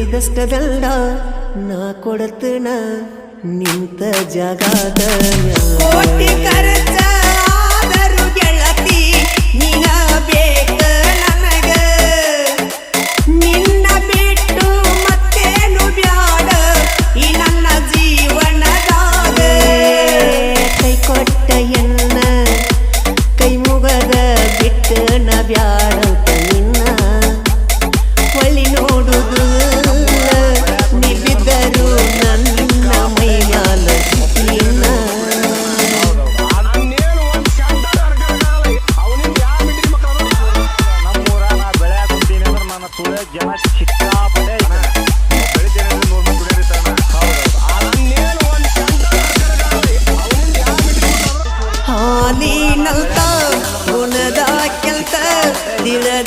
ಕೇಳಿದಷ್ಟದಲ್ಲ ನಾ ಕೊಡತನ ನಿಂತ ಜಾಗದ ಕೋಟಿ ಖರ್ಚಾದರೂ ಗೆಳತಿ ನೀನ ಬೇಕ ನನಗ ನಿನ್ನ ಬಿಟ್ಟು ಮತ್ತೇನು ಬ್ಯಾಡ ಈ ನನ್ನ ಜೀವನದಾಗ ಕೈ ಕೊಟ್ಟ ಎನ್ನ ಕೈ ಮುಗದ ಬಿಟ್ಟು ನ ಬ್ಯಾಡಂತ ನಿನ್ನ ಹೊಳ್ಳಿ ನೋಡುದು ನೀ ಬಿದ್ದರು ನನ್ನ ಮೈಯಾಲ ನಿನ್ನ ಜನ ಸಿಕ್ಕಾಪಟ್ಟೆ ಹಾಲಿನಲ್ತ ಗುಣದ ಕೆಲ್ಸ ದಿಳದ